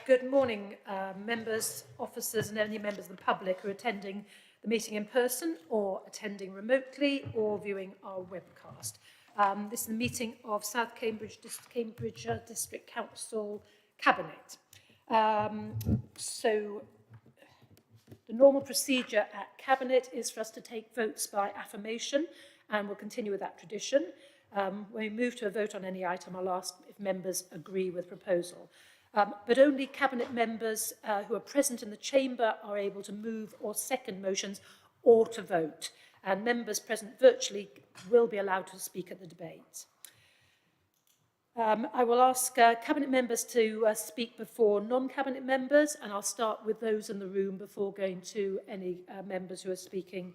Good morning, members, officers and any members of the public who are attending the meeting in person or attending remotely or viewing our webcast. This is the meeting of South Cambridgeshire District Council Cabinet. So the normal procedure at Cabinet is for us to take votes by affirmation, and we'll continue with that tradition. When we move to a vote on any item, I'll ask if members agree with proposal. But only Cabinet members who are present in the chamber are able to move or second motions or to vote. And members present virtually will be allowed to speak at the debate. I will ask Cabinet members to speak before non-Cabinet members, and I'll start with those in the room before going to any members who are speaking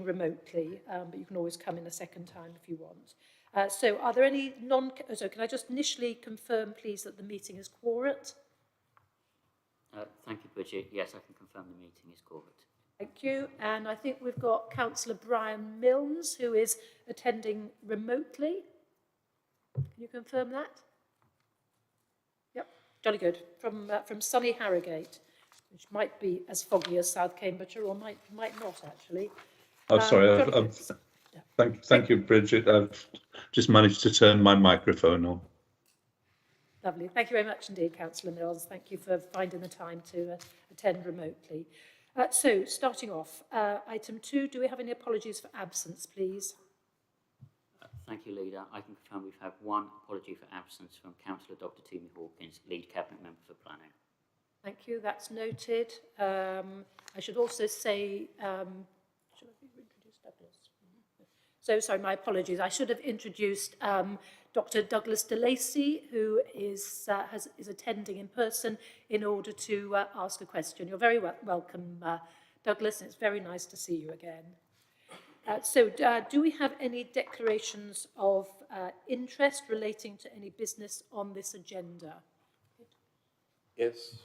remotely. But you can always come in a second time if you want. So are there any so can I just initially confirm, please, that the meeting is quorate? Thank you, Bridget. Yes, I can confirm the meeting is quorate. Thank you. And I think we've got Councillor Brian Milnes, who is attending remotely. Can you confirm that? Yep, jolly good. From sunny Harrogate, which might be as foggy as South Cambridgeshire, or might not actually. Oh, sorry. Thank you, Bridget. I've just managed to turn my microphone on. Lovely. Thank you very much indeed, Councillor Mills. Thank you for finding the time to attend remotely. So, starting off, item 2, do we have any apologies for absence, please? Thank you, Leader. I can confirm we've had one apology for absence from Councillor Dr. Toomey Hawkins, Lead Cabinet Member for Planning. Thank you. That's noted. I should also say, should I introduce Douglas? So, sorry, my apologies. I should have introduced Dr. Douglas DeLacy, who is attending in person in order to ask a question. You're very welcome, Douglas, and it's very nice to see you again. Do we have any declarations of interest relating to any business on this agenda? Yes.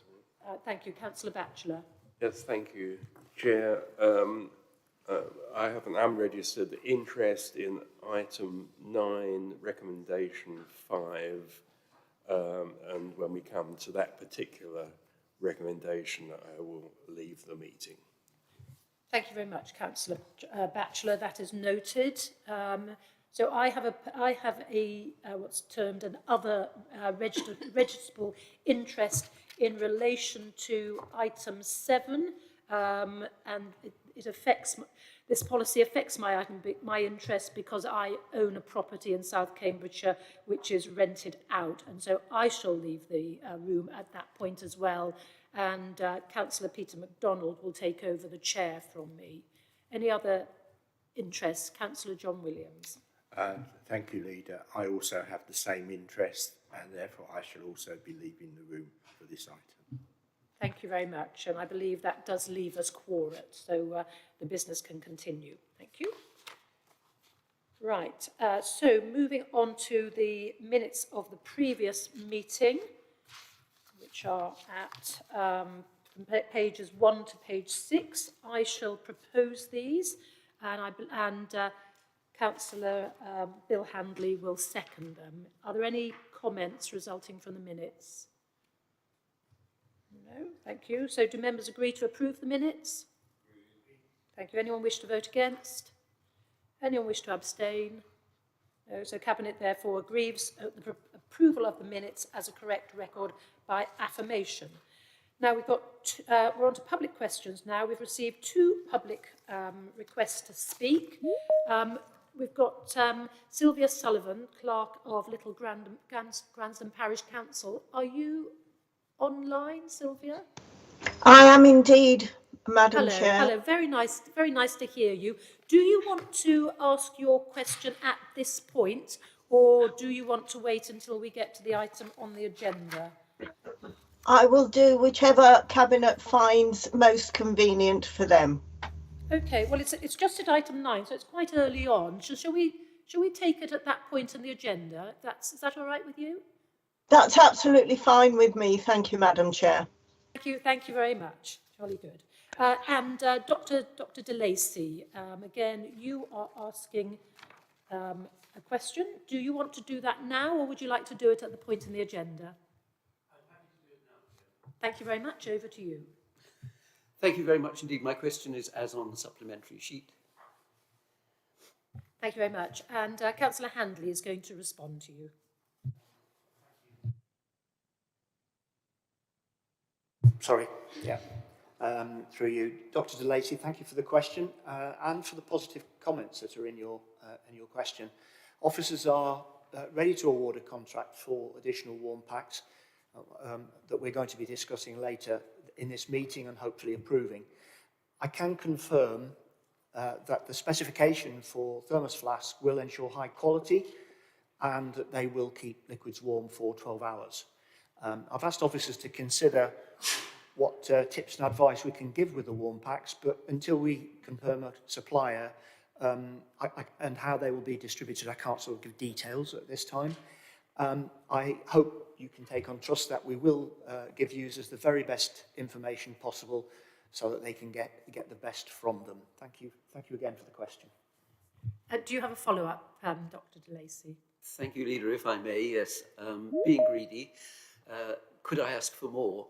Thank you. Councillor Batchelor. Yes, thank you, Chair. I have an unregistered interest in item 9, recommendation 5, and when we come to that particular recommendation, I will leave the meeting. Thank you very much, Councillor Batchelor. That is noted. So I have a what's termed an other registrable interest in relation to item 7, and this policy affects my interest because I own a property in South Cambridgeshire which is rented out, and so I shall leave the room at that point as well. And Councillor Peter MacDonald will take over the chair from me. Any other interests? Councillor John Williams. Thank you, Leader. I also have the same interest, and therefore I shall also be leaving the room for this item. Thank you very much, and I believe that does leave us quorate, so the business can continue. Thank you. Right, so moving on to the minutes of the previous meeting, which are at pages 1 to page 6. I shall propose these, and Councillor Bill Handley will second them. Are there any comments resulting from the minutes? No, thank you. So do members agree to approve the minutes? Thank you. Anyone wish to vote against? Anyone wish to abstain? No, so Cabinet therefore agrees the approval of the minutes as a correct record by affirmation. Now we're on to public questions now. We've received 2 public requests to speak. We've got Sylvia Sullivan, Clerk of Little Gransden Parish Council. Are you online, Sylvia? I am indeed, Madam Chair. Hello, very nice to hear you. Do you want to ask your question at this point, or do you want to wait until we get to the item on the agenda? I will do whichever Cabinet finds most convenient for them. Okay, well, it's just at item 9, so it's quite early on. Shall we take it at that point in the agenda? Is that all right with you? That's absolutely fine with me. Thank you, Madam Chair. Thank you very much. Jolly good. And Dr. DeLacy, again, you are asking a question. Do you want to do that now, or would you like to do it at the point in the agenda? I'm happy to do it now. Thank you very much. Over to you. Thank you very much indeed. My question is as on the supplementary sheet. Thank you very much. And Councillor Handley is going to respond to you. Sorry, yeah. Through you, Dr. De Lacy, thank you for the question and for the positive comments that are in your question. Officers are ready to award a contract for additional warm packs that we're going to be discussing later in this meeting and hopefully approving. I can confirm that the specification for thermos flasks will ensure high quality and that they will keep liquids warm for 12 hours. I've asked officers to consider what tips and advice we can give with the warm packs, but until we confirm a supplier and how they will be distributed, I can't sort of give details at this time. I hope you can take on trust that we will give users the very best information possible so that they can get the best from them. Thank you again for the question. Do you have a follow-up, Dr. De Lacy? Thank you, Leader, if I may. Yes, being greedy, could I ask for more?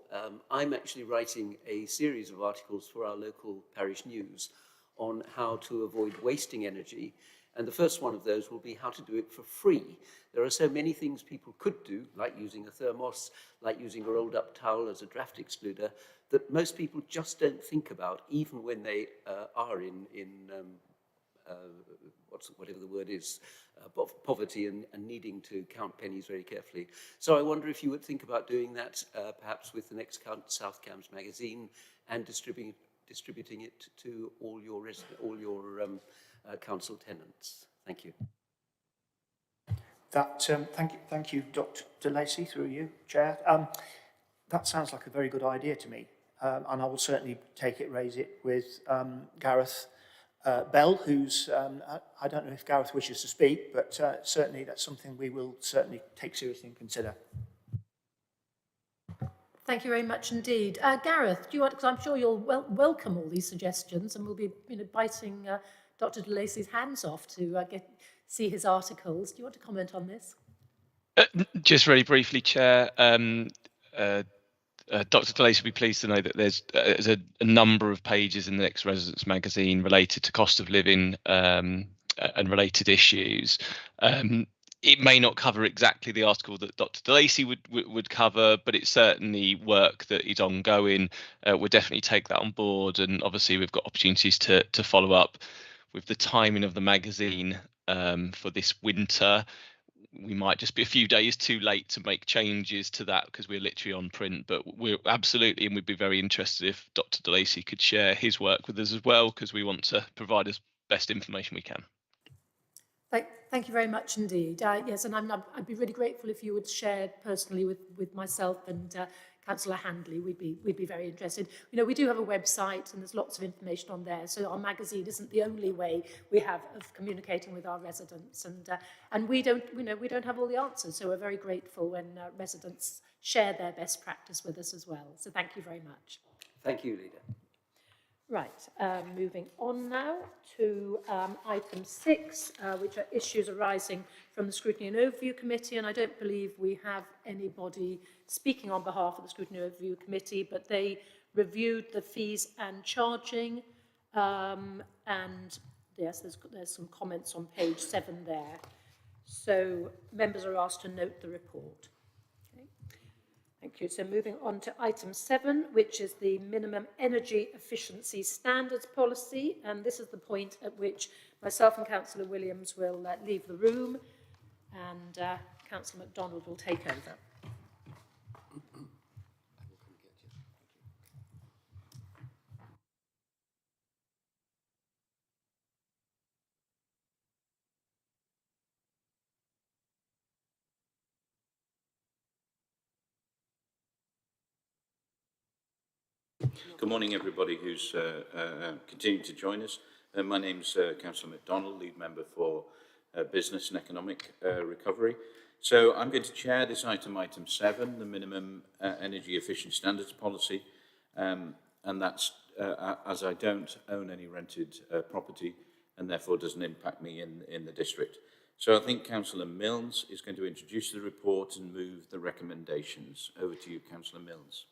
I'm actually writing a series of articles for our local parish news on how to avoid wasting energy. And the first one of those will be how to do it for free. There are so many things people could do, like using a thermos, like using a rolled up towel as a draft excluder, that most people just don't think about, even when they are in whatever the word is, poverty and needing to count pennies very carefully. So I wonder if you would think about doing that, perhaps with the next South Cambs magazine, and distributing it to all your council tenants. Thank you. Thank you, Dr. De Lacy, through you, Chair. That sounds like a very good idea to me, and I will certainly raise it with Gareth Bell, who's, I don't know if Gareth wishes to speak, but certainly that's something we will certainly take seriously and consider. Thank you very much indeed. Gareth, do you want, because I'm sure you'll welcome all these suggestions, and we'll be biting Dr. De Lacy's hands off to see his articles. Do you want to comment on this? Just really briefly, Chair. Dr. De Lacy will be pleased to know that there's a number of pages in the Next Residents magazine related to cost of living and related issues. It may not cover exactly the article that Dr. De Lacy would cover, but it's certainly work that is ongoing. We'll definitely take that on board, and obviously we've got opportunities to follow up with the timing of the magazine for this winter. We might just be a few days too late to make changes to that because we're literally on print, but we're absolutely, and we'd be very interested if Dr. De Lacy could share his work with us as well, because we want to provide as best information we can. Thank you very much indeed. Yes, and I'd be really grateful if you would share personally with myself and Councillor Handley. We'd be very interested. You know, we do have a website and there's lots of information on there. So our magazine isn't the only way we have of communicating with our residents, and we don't have all the answers. So we're very grateful when residents share their best practice with us as well. So thank you very much. Thank you, Leader. Right, moving on now to item 6, which are issues arising from the Scrutiny and Overview Committee, and I don't believe we have anybody speaking on behalf of the Scrutiny and Overview Committee, but they reviewed the fees and charging, and yes, there's some comments on page 7 there. So members are asked to note the report. Thank you. So moving on to item 7, which is the minimum energy efficiency standards policy. And this is the point at which myself and Councillor Williams will leave the room, and Councillor MacDonald will take over. Good morning, everybody who's continuing to join us. My name's Councillor MacDonald, lead member for Business and Economic Recovery. So I'm going to chair this item 7, the minimum energy efficient standards policy, and that's as I don't own any rented property and therefore doesn't impact me in the district. So I think Councillor Milnes is going to introduce the report and move the recommendations. Over to you, Councillor Milnes.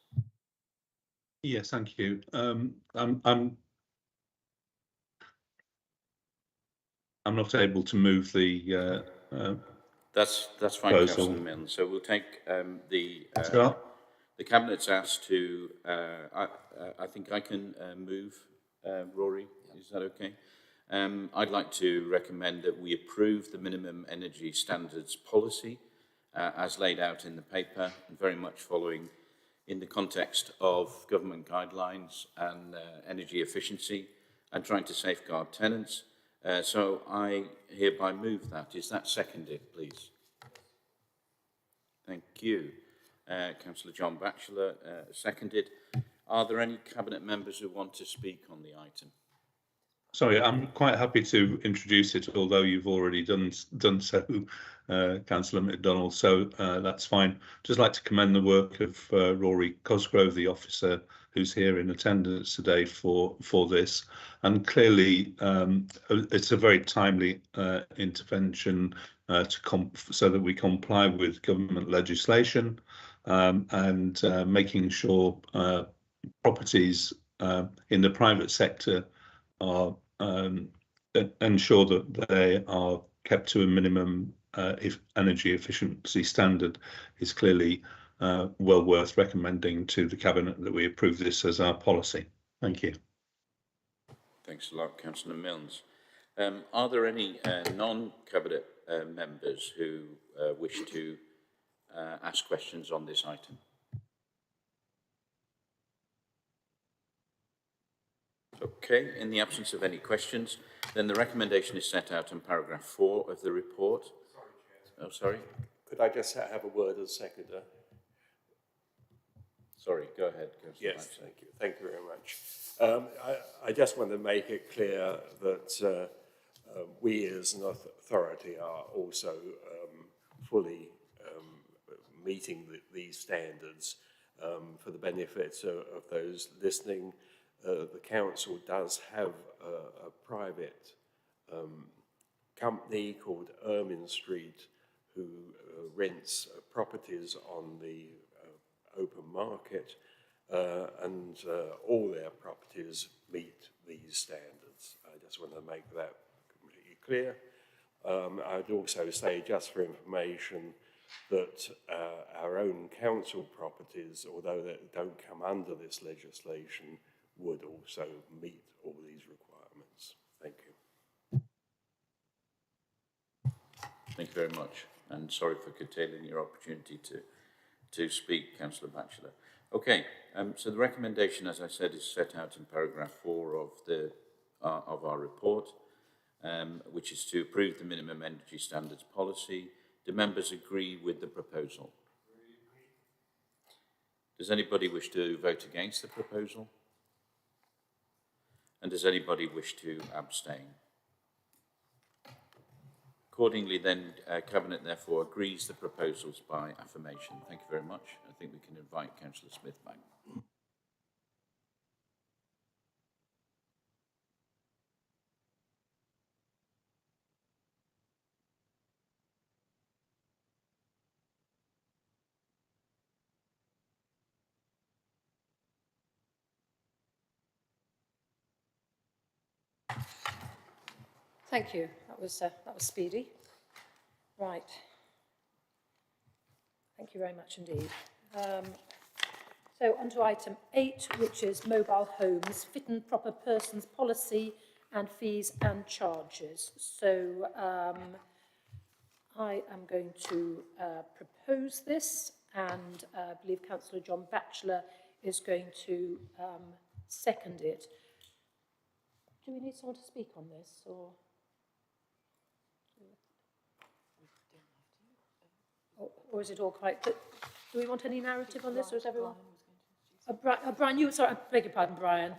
Yes, thank you. I'm not able to move the That's fine, proposal. Councillor Milne. So we'll take the Sure. Cabinet's asked to. I think I can move. Rory, is that okay? I'd like to recommend that we approve the minimum energy standards policy as laid out in the paper, and very much following in the context of government guidelines and energy efficiency and trying to safeguard tenants. So I hereby move that. Is that seconded, please? Thank you. Councillor John Batchelor, seconded. Are there any Cabinet members who want to speak on the item? Sorry, I'm quite happy to introduce it, although you've already done so, Councillor MacDonald, so that's fine. Just like to commend the work of Rory Cosgrove, the officer who's here in attendance today for this. And clearly, it's a very timely intervention so that we comply with government legislation and making sure properties in the private sector are ensure that they are kept to a minimum energy efficiency standard is clearly well worth recommending to the Cabinet that we approve this as our policy. Thank you. Thanks a lot, Councillor Milnes. Are there any non-Cabinet members who wish to ask questions on this item? Okay, in the absence of any questions, then the recommendation is set out in paragraph 4 of the report. Sorry, Chair. Oh, sorry. Could I just have a word as seconder? Sorry, go ahead. Yes, thank you. Thank you very much. I just want to make it clear that we as an authority are also fully meeting these standards for the benefit of those listening. The council does have a private company called Ermine Street who rents properties on the open market, and all their properties meet these standards. I just want to make that completely clear. I'd also say, just for information, that our own council properties, although they don't come under this legislation, would also meet all these requirements. Thank you. Thank you very much, and sorry for curtailing your opportunity to speak, Councillor Batchelor. Okay, so the recommendation, as I said, is set out in paragraph 4 of our report, which is to approve the minimum energy standards policy. Do members agree with the proposal? Does anybody wish to vote against the proposal? And does anybody wish to abstain? Accordingly, then, Cabinet therefore agrees the proposals by affirmation. Thank you very much. I think we can invite Councillor Smith back. Thank you. That was speedy. Right. Thank you very much indeed. So on to item 8, which is mobile homes, fit and proper persons policy and fees and charges. So I am going to propose this, and I believe Councillor John Batchelor is going to second it. Do we need someone to speak on this, or? Or is it all quite? Do we want any narrative on this, or is everyone? Brian, you. Sorry, I beg your pardon, Brian.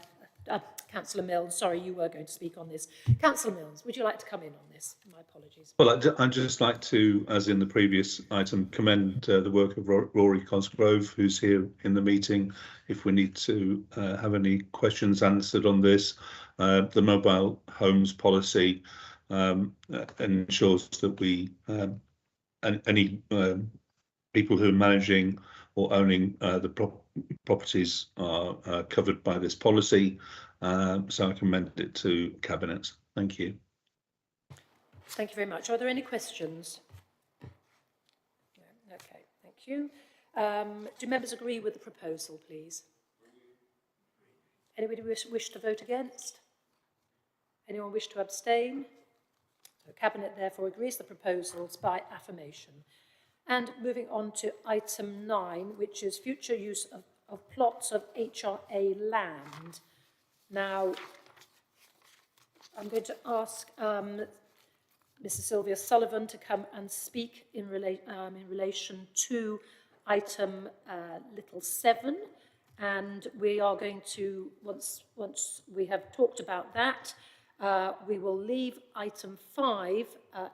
Councillor Milnes. Sorry, you were going to speak on this. Councillor Milnes, would you like to come in on this? My apologies. Well, I'd just like to, as in the previous item, commend the work of Rory Cosgrove, who's here in the meeting. If we need to have any questions answered on this, the mobile homes policy ensures that we any people who are managing or owning the properties are covered by this policy. So I commend it to Cabinet. Thank you. Thank you very much. Are there any questions? No. Okay, thank you. Do members agree with the proposal, please? Anybody wish to vote against? Anyone wish to abstain? So Cabinet therefore agrees the proposals by affirmation. And moving on to item 9, which is future use of plots of HRA land. Now, I'm going to ask Mrs. Sylvia Sullivan to come and speak in relation to item little 7. And we are going to, once we have talked about that, we will leave item 5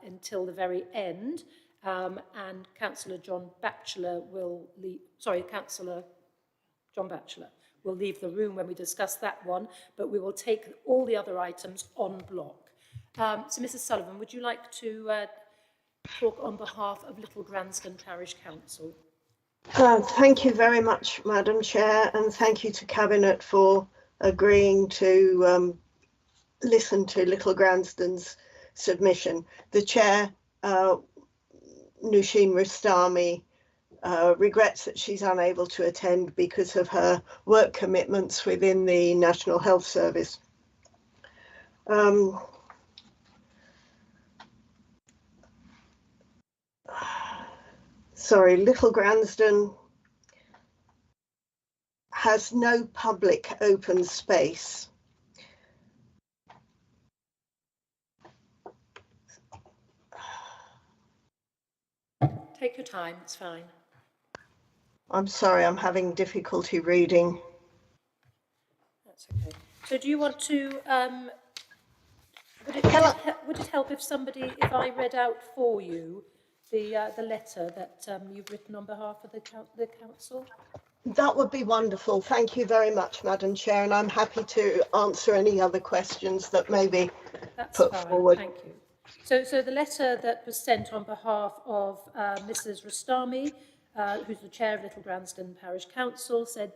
until the very end, and Councillor John Batchelor will leave, Councillor John Batchelor will leave the room when we discuss that one, but we will take all the other items en bloc. So Mrs. Sullivan, would you like to talk on behalf of Little Gransden Parish Council? Thank you very much, Madam Chair, and thank you to Cabinet for agreeing to listen to Little Gransden's submission. The Chair, Nusheen Rustami, regrets that she's unable to attend because of her work commitments within the National Health Service. Sorry, Little Gransden has no public open space. Take your time, it's fine. I'm sorry, I'm having difficulty reading. That's okay. So do you want to, would it help if I read out for you the letter that you've written on behalf of the council? That would be wonderful. Thank you very much, Madam Chair, and I'm happy to answer any other questions that may be put forward. Thank you. So the letter that was sent on behalf of Mrs. Rustami, who's the chair of Little Gransden Parish Council, said,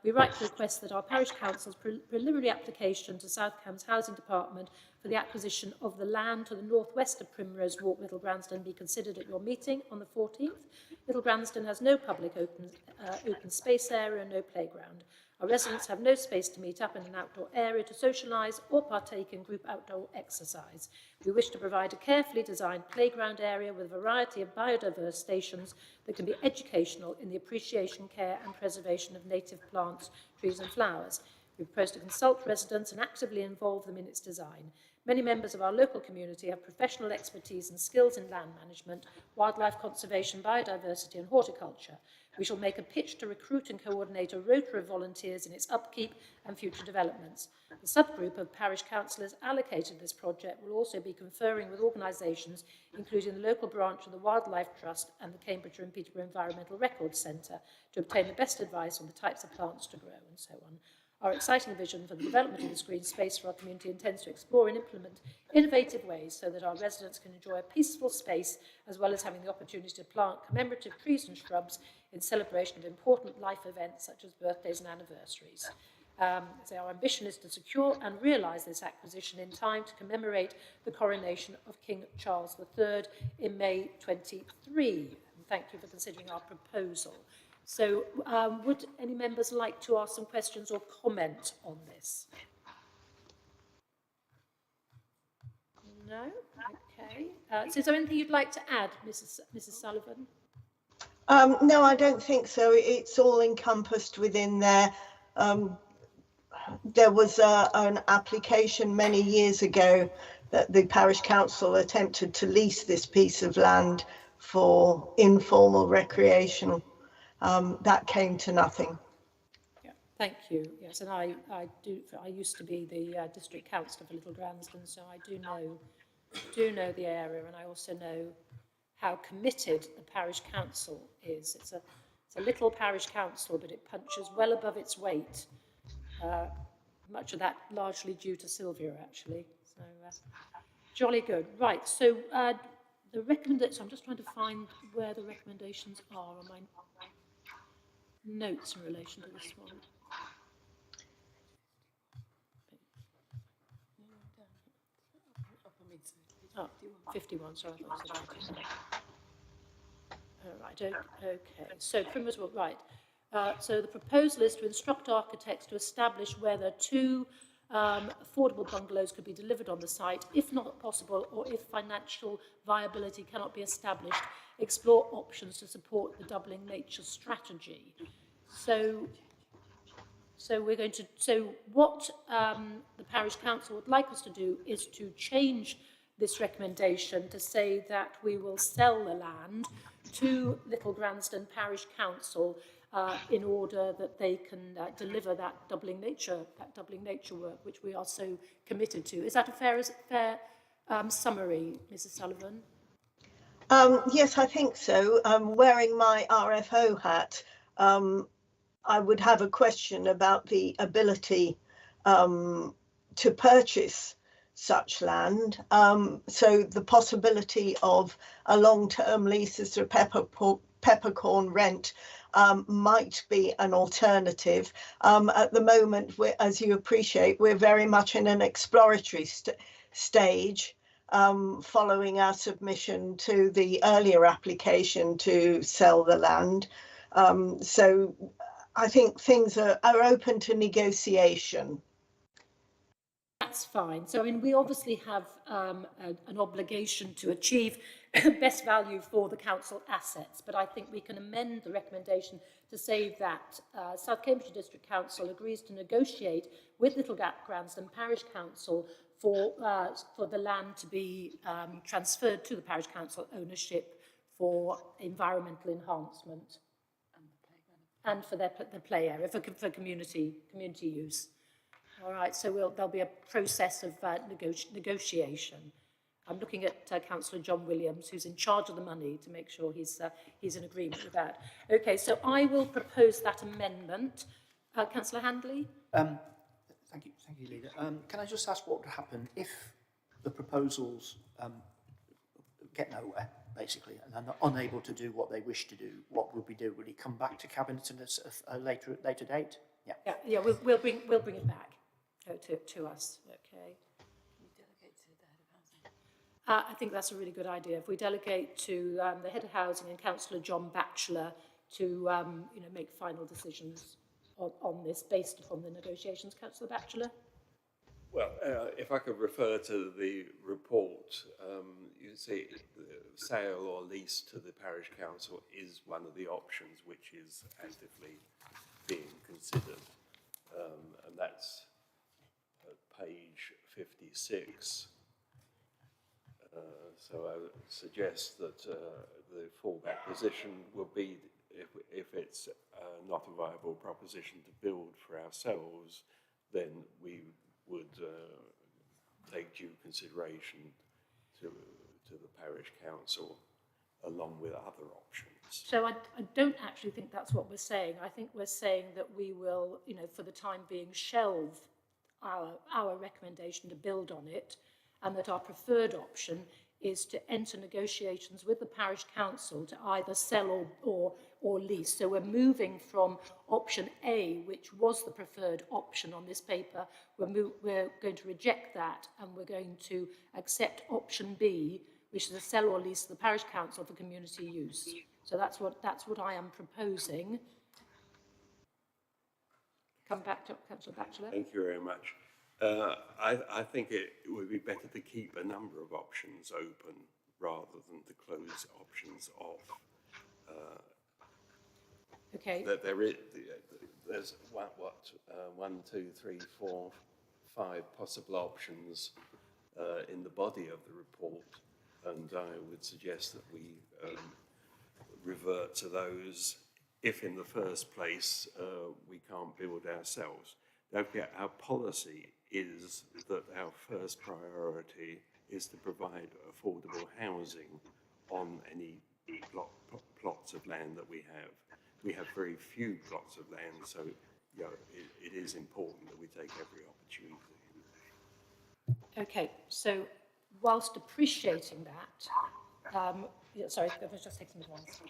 we write to request that our parish council's preliminary application to South Cambs Housing Department for the acquisition of the land to the northwest of Primrose Walk, Little Gransden, be considered at your meeting on the 14th. Little Gransden has no public open space area and no playground. Our residents have no space to meet up in an outdoor area to socialise or partake in group outdoor exercise. We wish to provide a carefully designed playground area with a variety of biodiverse stations that can be educational in the appreciation, care and preservation of native plants, trees and flowers. We propose to consult residents and actively involve them in its design. Many members of our local community have professional expertise and skills in land management, wildlife conservation, biodiversity and horticulture. We shall make a pitch to recruit and coordinate a rota of volunteers in its upkeep and future developments. The subgroup of parish councillors allocated this project will also be conferring with organisations, including the local branch of the Wildlife Trust and the Cambridgeshire and Peterborough Environmental Records Centre, to obtain the best advice on the types of plants to grow and so on. Our exciting vision for the development of this green space for our community intends to explore and implement innovative ways so that our residents can enjoy a peaceful space, as well as having the opportunity to plant commemorative trees and shrubs in celebration of important life events such as birthdays and anniversaries. So our ambition is to secure and realise this acquisition in time to commemorate the coronation of King Charles III in May 23. And thank you for considering our proposal. So would any members like to ask some questions or comment on this? No? Okay. So is there anything you'd like to add, Mrs. Sullivan? No, I don't think so. It's all encompassed within there. There was an application many years ago that the parish council attempted to lease this piece of land for informal recreation. That came to nothing. Yeah, thank you. Yes, and I used to be the district councillor for Little Gransden, so I do know the area, and I also know how committed the parish council is. It's a little parish council, but it punches well above its weight. Much of that largely due to Sylvia, actually. So jolly good. Right. So the recommendation. I'm just trying to find where the recommendations are on my. notes in relation to this one? Oh, 51, sorry, I thought I said 90. Right, okay. So Primrose Walk, right. So the proposal is to instruct architects to establish whether two affordable bungalows could be delivered on the site, if not possible, or if financial viability cannot be established, explore options to support the doubling nature strategy. So we're going to, so what the parish council would like us to do is to change this recommendation to say that we will sell the land to Little Gransden Parish Council in order that they can deliver that doubling nature work, which we are so committed to. Is that a fair summary, Mrs. Sullivan? Yes, I think so. Wearing my RFO hat, I would have a question about the ability to purchase such land. So the possibility of a long-term lease as a peppercorn rent might be an alternative. At the moment, as you appreciate, we're very much in an exploratory stage following our submission to the earlier application to sell the land. So I think things are open to negotiation. That's fine. So, I mean, we obviously have an obligation to achieve best value for the council assets, but I think we can amend the recommendation to say that South Cambridgeshire District Council agrees to negotiate with Little Gransden Parish Council for the land to be transferred to the Parish Council ownership for environmental enhancement and for the play area, for community use. All right, so there'll be a process of negotiation. I'm looking at Councillor John Williams, who's in charge of the money, to make sure he's in agreement with that. Okay, so I will propose that amendment. Councillor Handley? Thank you, Leader. Can I just ask what would happen if the proposals get nowhere, basically, and are unable to do what they wish to do? What will we do? Will it come back to Cabinet at a later date? Yeah, we'll bring it back to us. Okay. I think that's a really good idea. If we delegate to the head of housing and Councillor John Batchelor to make final decisions on this based upon the negotiations. Councillor Batchelor? Well, if I could refer to the report, you see sale or lease to the parish council is one of the options which is actively being considered, and that's at page 56. So I would suggest that the fallback position will be if it's not a viable proposition to build for ourselves, then we would take due consideration to the parish council along with other options. So I don't actually think that's what we're saying. I think we're saying that we will, for the time being, shelve our recommendation to build on it, and that our preferred option is to enter negotiations with the parish council to either sell or lease. So we're moving from option A, which was the preferred option on this paper. We're going to reject that, and we're going to accept option B, which is a sell or lease to the parish council for community use. So that's what I am proposing. Come back to Councillor Batchelor. Thank you very much. I think it would be better to keep a number of options open rather than to close options off. Okay. There's 1, 2, 3, 4, 5 possible options in the body of the report, and I would suggest that we revert to those if in the first place we can't build ourselves. Don't forget, our policy is that our first priority is to provide affordable housing on any plots of land that we have. We have very few plots of land, so it is important that we take every opportunity. Okay, so whilst appreciating that, sorry, I was just taking the ones.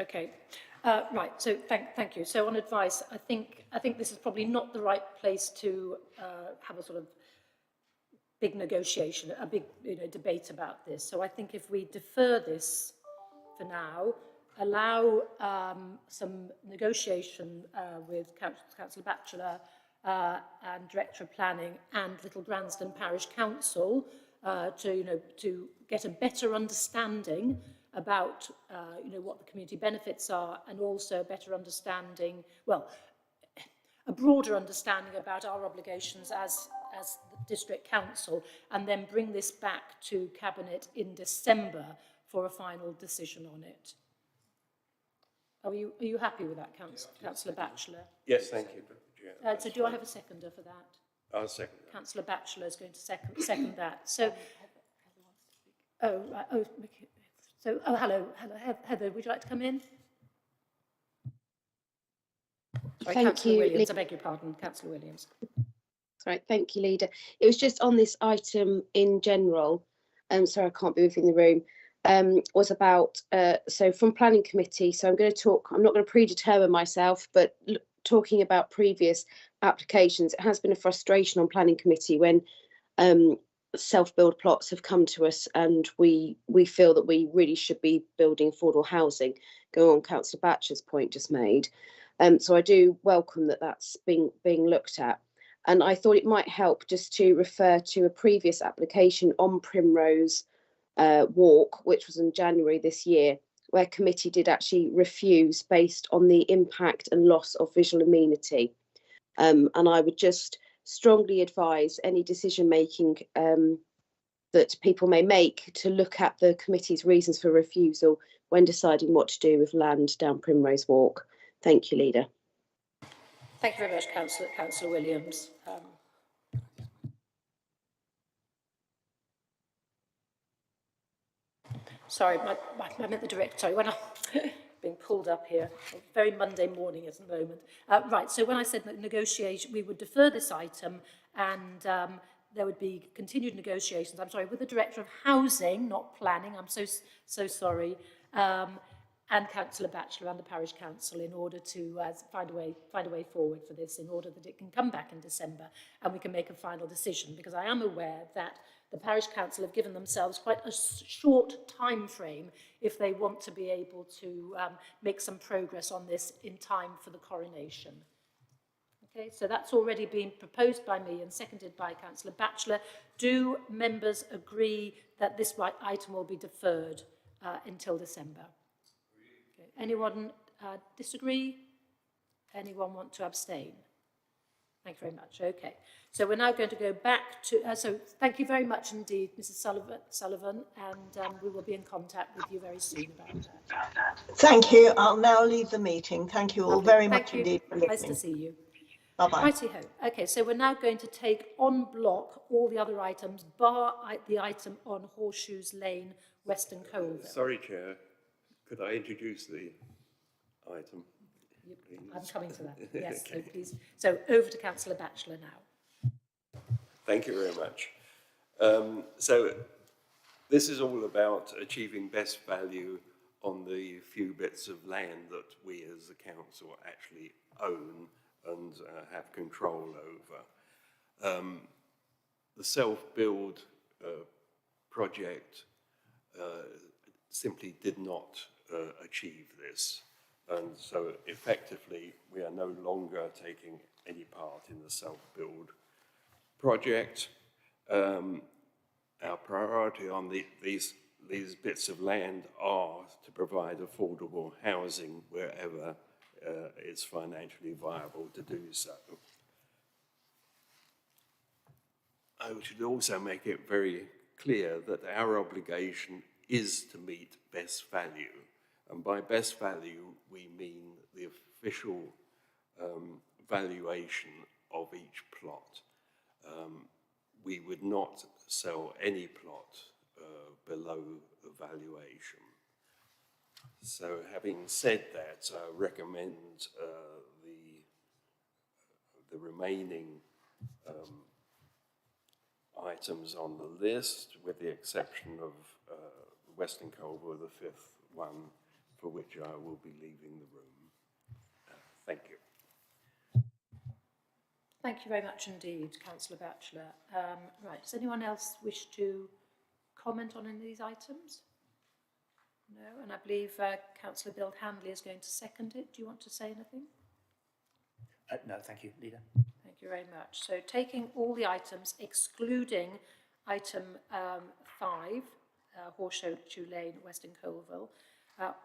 Okay. Right. So thank you. So on advice, I think this is probably not the right place to have a sort of big negotiation, a big debate about this. So I think if we defer this for now, allow some negotiation with Councillor Batchelor and Director of Planning and Little Gransden Parish Council to get a better understanding about what the community benefits are, and also a better understanding, well, a broader understanding about our obligations as the district council, and then bring this back to Cabinet in December for a final decision on it. Are you happy with that, Councillor Batchelor? Yes, thank you, Chair. So do I have a seconder for that? I'll second that. Councillor Batchelor is going to second that. So, hello, Heather, would you like to come in? Sorry, Councillor Williams, I beg your pardon, Councillor Williams. Right, thank you, Leader. It was just on this item in general, sorry I can't be within the room, was about, so from Planning Committee, so I'm going to talk, I'm not going to predetermine myself, but talking about previous applications, it has been a frustration on Planning Committee when self-build plots have come to us, and we feel that we really should be building affordable housing, going on Councillor Batchelor's point just made. So I do welcome that that's being looked at. And I thought it might help just to refer to a previous application on Primrose Walk, which was in January this year, where committee did actually refuse based on the impact and loss of visual amenity. And I would just strongly advise any decision making that people may make to look at the committee's reasons for refusal when deciding what to do with land down Primrose Walk. Thank you, Leader. Thank you very much, Councillor Williams. Sorry, I meant the director. Sorry, when I'm being pulled up here, a very Monday morning at the moment. Right, so when I said that negotiation, we would defer this item, and there would be continued negotiations, I'm sorry, with the Director of Housing, not Planning, I'm so sorry, and Councillor Batchelor and the Parish Council, in order to find a way forward for this, in order that it can come back in December and we can make a final decision, because I am aware that the Parish Council have given themselves quite a short time frame if they want to be able to make some progress on this in time for the coronation. Okay, so that's already been proposed by me and seconded by Councillor Batchelor. Do members agree that this item will be deferred until December? Okay. Anyone disagree? Anyone want to abstain? Thank you very much. Okay, so we're now going to go back to, so thank you very much indeed, Mrs. Sullivan, and we will be in contact with you very soon about that. Thank you. I'll now leave the meeting. Thank you all very much indeed for listening. Nice to see you. Bye-bye. Righty-ho. Okay, so we're now going to take on block all the other items, bar the item on Horseshoes Lane, Western Colville. Sorry, Chair. Could I introduce the item? I'm coming to that, yes, okay. So please. So over to Councillor Batchelor now. Thank you very much. So this is all about achieving best value on the few bits of land that we as a council actually own and have control over. The self-build project simply did not achieve this. And so effectively, we are no longer taking any part in the self-build project. Our priority on these bits of land are to provide affordable housing wherever it's financially viable to do so. I should also make it very clear that our obligation is to meet best value. And by best value, we mean the official valuation of each plot. We would not sell any plot below the valuation. So having said that, I recommend the remaining items on the list, with the exception of Western Colville, the fifth one, for which I will be leaving the room. Thank you. Thank you very much indeed, Councillor Batchelor. Right, does anyone else wish to comment on any of these items? No, and I believe Councillor Bill Handley is going to second it. Do you want to say anything? No, thank you, Leader. Thank you very much. So taking all the items, excluding item 5, Horseshoe Lane, Western Colville,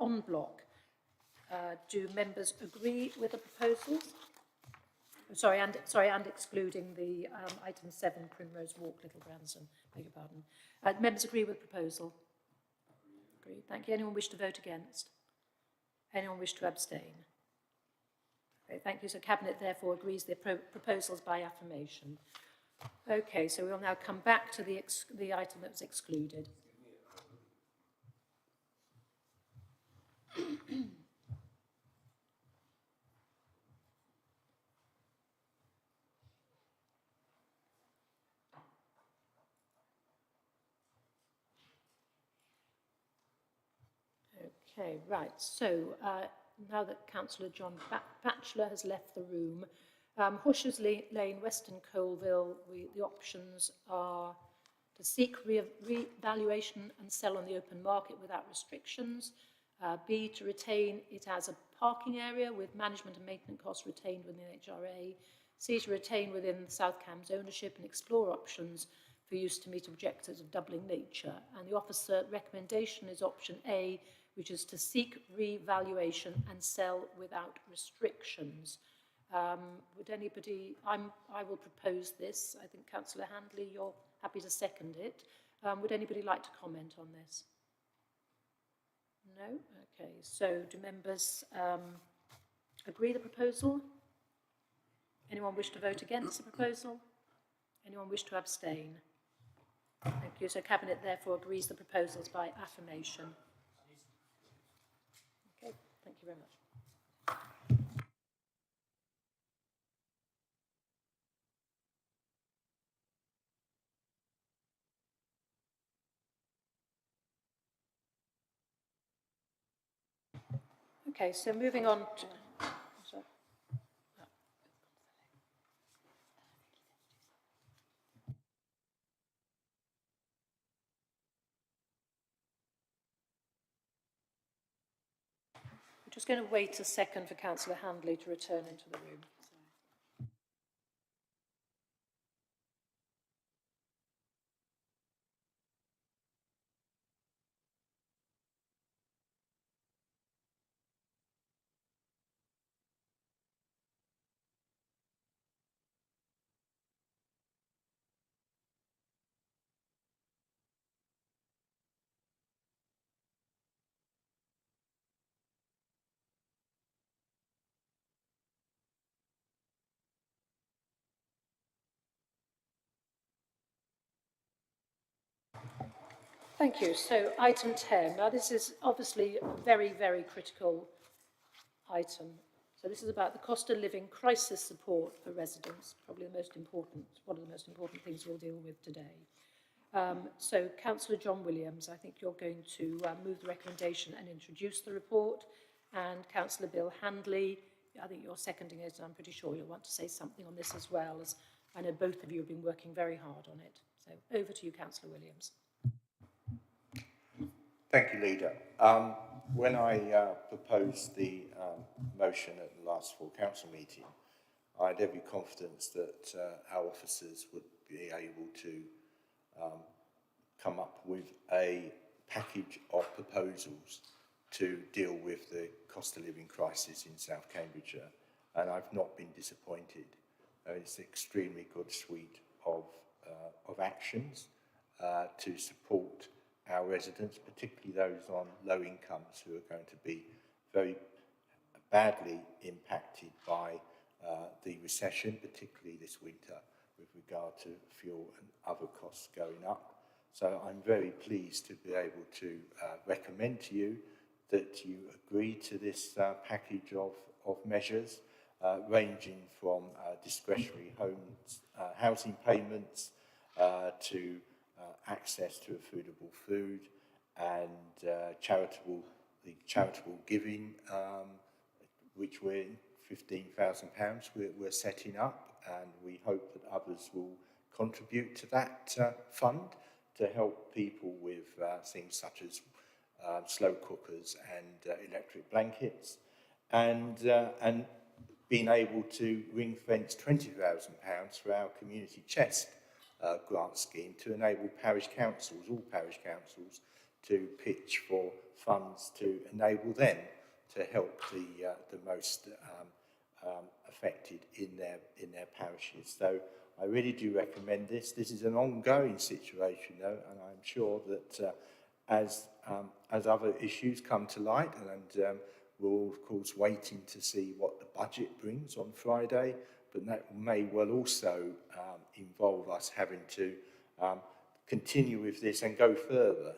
en bloc, do members agree with the proposals? Sorry, and excluding the item 7, Primrose Walk, Little Granson. Beg your pardon. Members agree with the proposal? Agreed. Thank you. Anyone wish to vote against? Anyone wish to abstain? Okay, thank you. So Cabinet therefore agrees the proposals by affirmation. Okay, so we'll now come back to the item that was excluded. Okay, right. So now that Councillor John Batchelor has left the room, Horseshoe Lane, Western Colville, the options are to seek revaluation and sell on the open market without restrictions. B, to retain it as a parking area with management and maintenance costs retained within the HRA. C, to retain within South Cambs ownership and explore options for use to meet objectives of doubling nature. And the officer recommendation is option A, which is to seek revaluation and sell without restrictions. Would anybody, I will propose this. I think Councillor Handley, you're happy to second it. Would anybody like to comment on this? No? Okay, so do members agree the proposal? Anyone wish to vote against the proposal? Anyone wish to abstain? Thank you. So Cabinet therefore agrees the proposals by affirmation. Okay, thank you very much. Okay, so moving on to... Sorry. We're just going to wait a second for Councillor Handley to return into the room. Thank you. So item 10. Now this is obviously a very, very critical item. So this is about the cost of living crisis support for residents, probably the most important, one of the most important things we'll deal with today. So Councillor John Williams, I think you're going to move the recommendation and introduce the report. And Councillor Bill Handley, I think you're seconding it, and I'm pretty sure you'll want to say something on this as well, as I know both of you have been working very hard on it. So over to you, Councillor Williams. Thank you, Leader. When I proposed the motion at the last full council meeting, I had every confidence that our officers would be able to come up with a package of proposals to deal with the cost of living crisis in South Cambridgeshire, and I've not been disappointed. It's an extremely good suite of actions to support our residents, particularly those on low incomes who are going to be very badly impacted by the recession, particularly this winter, with regard to fuel and other costs going up. So I'm very pleased to be able to recommend to you that you agree to this package of measures, ranging from discretionary housing payments access to affordable food and charitable the charitable giving, which we're £15,000 we're setting up, and we hope that others will contribute to that fund to help people with things such as slow cookers and electric blankets, and being able to ring fence £20,000 for our community chest grant scheme to enable parish councils, all parish councils, to pitch for funds to enable them to help the most affected in their parishes. So I really do recommend this. This is an ongoing situation, though, and I'm sure that as other issues come to light, and we're all, of course, waiting to see what the budget brings on Friday, but that may well also involve us having to continue with this and go further.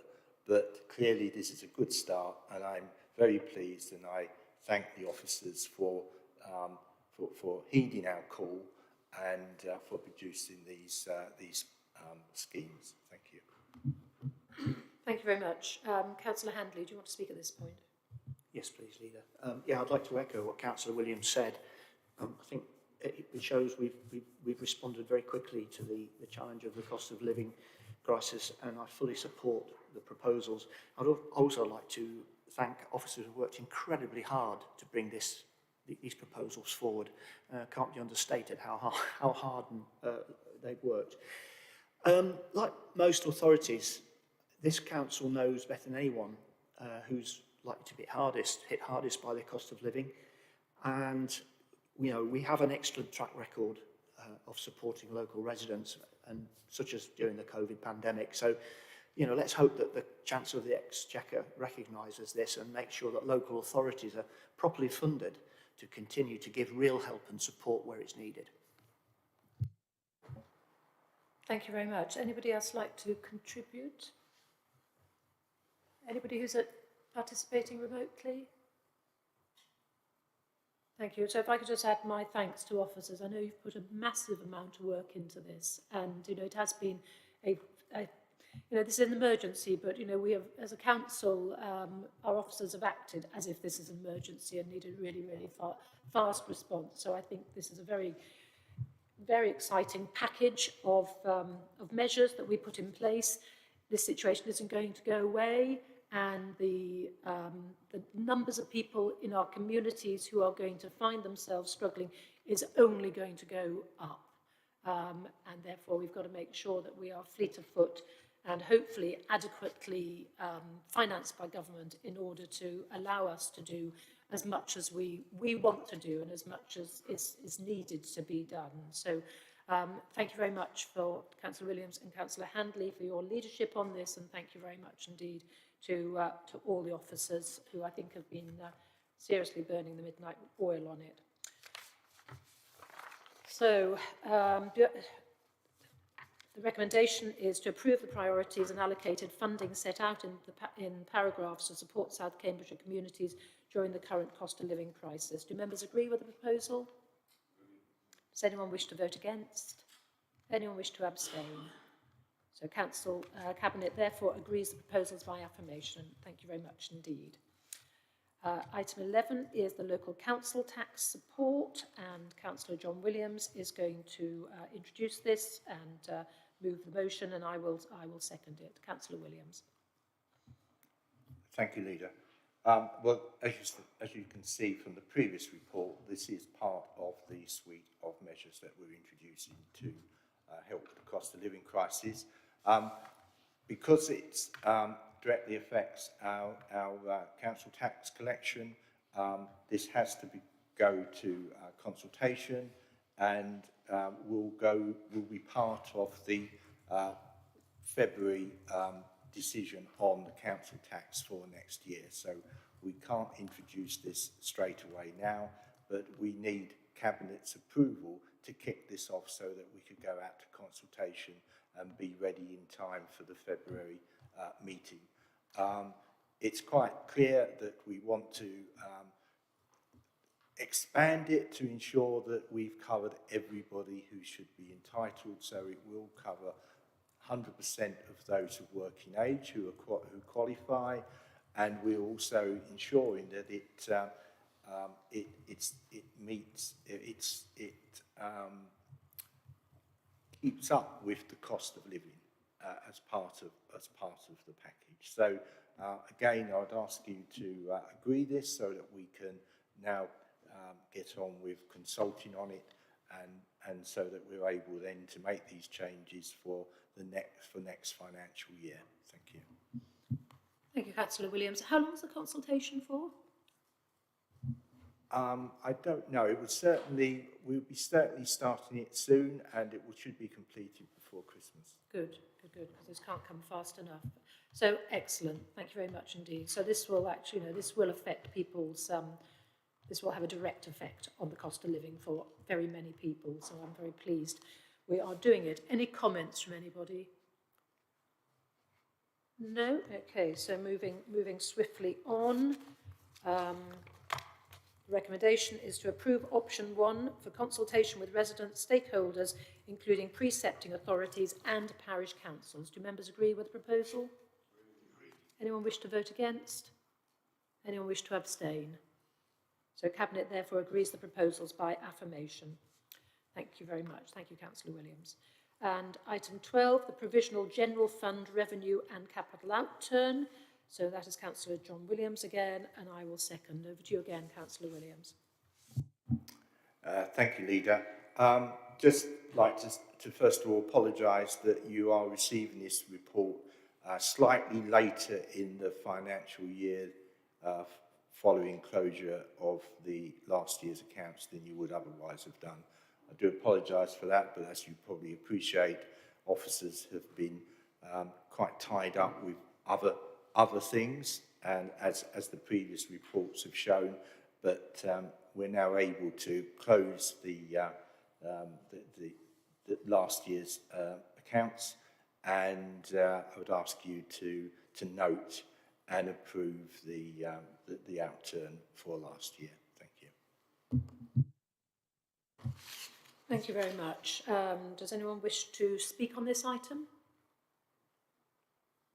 But clearly this is a good start, and I'm very pleased, and I thank the officers for heeding our call and for producing these schemes. Thank you. Thank you very much. Councillor Handley, do you want to speak at this point? Yes, please, Leader. Yeah, I'd like to echo what Councillor Williams said. I think it shows we've responded very quickly to the challenge of the cost of living crisis, and I fully support the proposals. I'd also like to thank officers who worked incredibly hard to bring these proposals forward. Can't be understated how hard they've worked. Like most authorities, this council knows better than anyone who's likely to be hit hardest by the cost of living, and we have an excellent track record of supporting local residents, and such as during the COVID pandemic. So, let's hope that the Chancellor of the Exchequer recognises this and makes sure that local authorities are properly funded to continue to give real help and support where it's needed. Thank you very much. Anybody else like to contribute? Anybody who's participating remotely? Thank you. So if I could just add my thanks to officers. I know you've put a massive amount of work into this, and it has been this is an emergency, but we have, as a council, our officers have acted as if this is an emergency and needed really, really fast response. So I think this is a very, very exciting package of measures that we put in place. This situation isn't going to go away, and the numbers of people in our communities who are going to find themselves struggling is only going to go up. And therefore we've got to make sure that we are fleet of foot and hopefully adequately financed by government in order to allow us to do as much as we want to do and as much as is needed to be done. So thank you very much for Councillor Williams and Councillor Handley for your leadership on this, and thank you very much indeed to all the officers who I think have been seriously burning the midnight oil on it. So the recommendation is to approve the priorities and allocated funding set out in paragraphs to support South Cambridgeshire communities during the current cost of living crisis. Do members agree with the proposal? Does anyone wish to vote against? Anyone wish to abstain? So Cabinet therefore agrees the proposals by affirmation. Thank you very much indeed. Item 11 is the local council tax support, and Councillor John Williams is going to introduce this and move the motion, and I will second it. Councillor Williams. Thank you, Leader. Well, as you can see from the previous report, this is part of the suite of measures that we're introducing to help with the cost of living crisis. Because it directly affects our council tax collection, this has to go to consultation, and will be part of the February decision on the council tax for next year. So we can't introduce this straight away now, but we need Cabinet's approval to kick this off so that we could go out to consultation and be ready in time for the February meeting. It's quite clear that we want to expand it to ensure that we've covered everybody who should be entitled, so it will cover 100% of those of working age who qualify, and we're also ensuring that it keeps up with the cost of living as part of the package. So again, I would ask you to agree this so that we can now get on with consulting on it, and so that we're able then to make these changes for next financial year. Thank you. Thank you, Councillor Williams. How long is the consultation for? I don't know. We'll be certainly starting it soon, and it should be completed before Christmas. Good, because this can't come fast enough. So excellent. Thank you very much indeed. So this will actually, this will affect people's. This will have a direct effect on the cost of living for very many people. So I'm very pleased we are doing it. Any comments from anybody? No. Okay. So moving swiftly on. The recommendation is to approve option 1 for consultation with residents, stakeholders, including precepting authorities and parish councils. Do members agree with the proposal? Anyone wish to vote against? Anyone wish to abstain? So Cabinet therefore agrees the proposals by affirmation. Thank you very much. Thank you, Councillor Williams. And item 12, the Provisional General Fund Revenue and Capital Outturn. So that is Councillor John Williams again, and I will second. Over to you again, Councillor Williams. Thank you, Leader. Just like to first of all apologise that you are receiving this report slightly later in the financial year following closure of the last year's accounts than you would otherwise have done. I do apologise for that, but as you probably appreciate, officers have been quite tied up with other things, and as the previous reports have shown, but we're now able to close the last year's accounts, and I would ask you to note and approve the outturn for last year. Thank you. Thank you very much. Does anyone wish to speak on this item?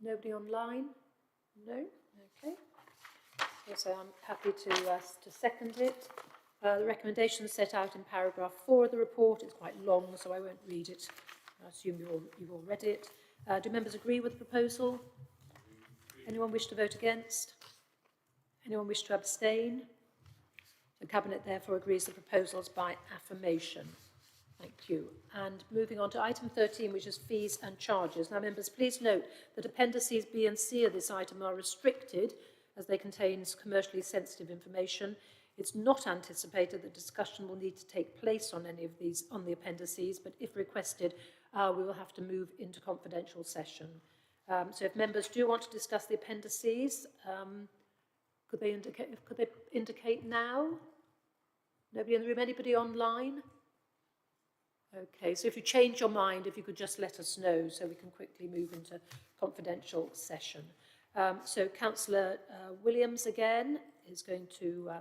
Nobody online? No? Okay. Yes, I'm happy to second it. The recommendation set out in paragraph 4 of the report is quite long, so I won't read it. I assume you've all read it. Do members agree with the proposal? Anyone wish to vote against? Anyone wish to abstain? The Cabinet therefore agrees the proposals by affirmation. Thank you. And moving on to item 13, which is fees and charges. Now, members, please note that appendices B and C of this item are restricted as they contain commercially sensitive information. It's not anticipated that discussion will need to take place on any of these, on the appendices, but if requested, we will have to move into confidential session. So if members do want to discuss the appendices, could they indicate now? Nobody in the room? Anybody online? Okay, so if you change your mind, if you could just let us know so we can quickly move into confidential session. So Councillor Williams again is going to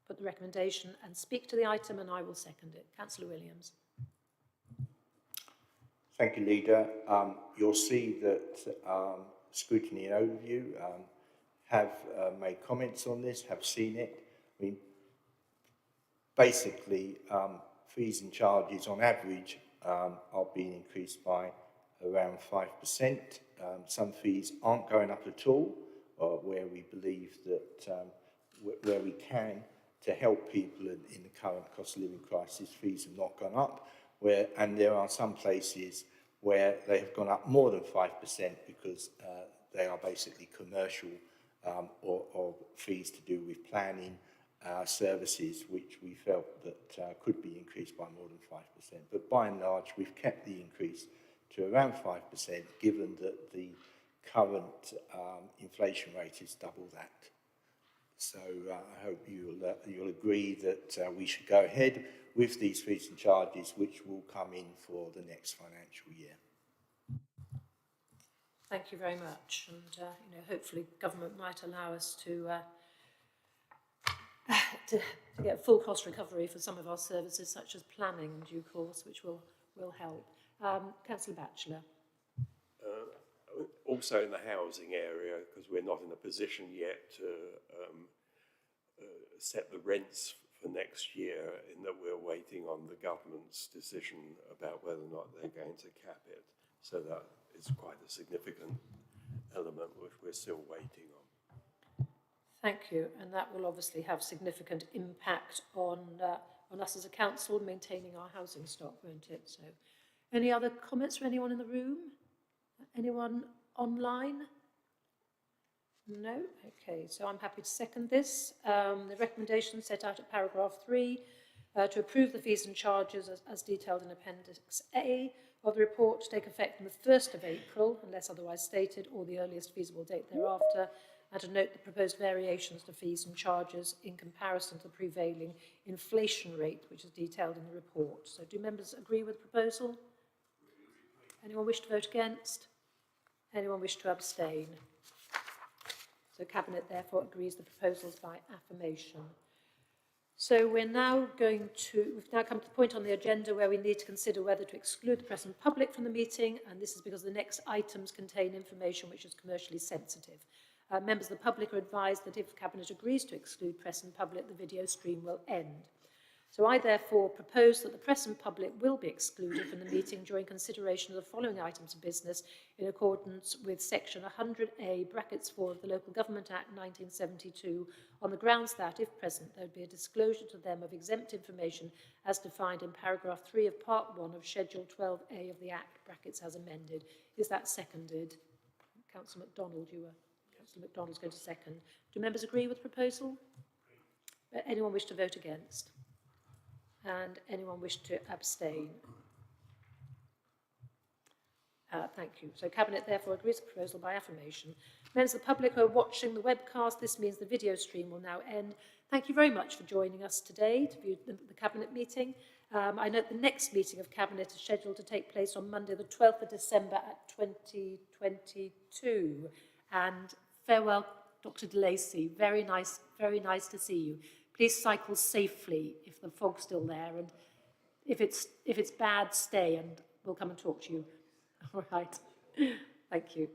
put the recommendation and speak to the item, and I will second it. Councillor Williams. Thank you, Leader. You'll see that Scrutiny and Overview have made comments on this, have seen it. I mean, basically, fees and charges on average are being increased by around 5%. Some fees aren't going up at all, where we believe that where we can to help people in the current cost of living crisis, fees have not gone up. And there are some places where they have gone up more than 5% because they are basically commercial or fees to do with planning services, which we felt that could be increased by more than 5%. But by and large, we've kept the increase to around 5%, given that the current inflation rate is double that. So I hope you'll agree that we should go ahead with these fees and charges, which will come in for the next financial year. Thank you very much, and hopefully government might allow us to get full cost recovery for some of our services, such as planning in due course, which will help. Councillor Batchelor. also in the housing area, because we're not in a position yet to set the rents for next year, in that we're waiting on the government's decision about whether or not they're going to cap it. So that is quite a significant element which we're still waiting on. Thank you, and that will obviously have significant impact on us as a council maintaining our housing stock, won't it? So, any other comments from anyone in the room? Anyone online? No? Okay, so I'm happy to second this. The recommendation set out at paragraph 3 to approve the fees and charges as detailed in Appendix A of the report to take effect on the 1st of April, unless otherwise stated, or the earliest feasible date thereafter, and to note the proposed variations to fees and charges in comparison to the prevailing inflation rate, which is detailed in the report. So do members agree with the proposal? Anyone wish to vote against? Anyone wish to abstain? So Cabinet therefore agrees the proposals by affirmation. So we've now come to the point on the agenda where we need to consider whether to exclude the press and public from the meeting, and this is because the next items contain information which is commercially sensitive. Members of the public are advised that if Cabinet agrees to exclude press and public, the video stream will end. So I therefore propose that the press and public will be excluded from the meeting during consideration of the following items of business in accordance with section 100A brackets 4 of the Local Government Act 1972, on the grounds that, if present, there would be a disclosure to them of exempt information as defined in paragraph 3 of part 1 of schedule 12A of the Act, brackets as amended. Is that seconded? Councillor MacDonald, Councillor MacDonald's going to second. Do members agree with the proposal? Anyone wish to vote against? And anyone wish to abstain? Thank you. So Cabinet therefore agrees the proposal by affirmation. Members of the public who are watching the webcast, this means the video stream will now end. Thank you very much for joining us today to view the Cabinet meeting. I note the next meeting of Cabinet is scheduled to take place on Monday the 12th of December at 2022. And farewell, Dr. de Lacy. Very nice to see you. Please cycle safely if the fog's still there, and if it's bad, stay and we'll come and talk to you. All right. Thank you.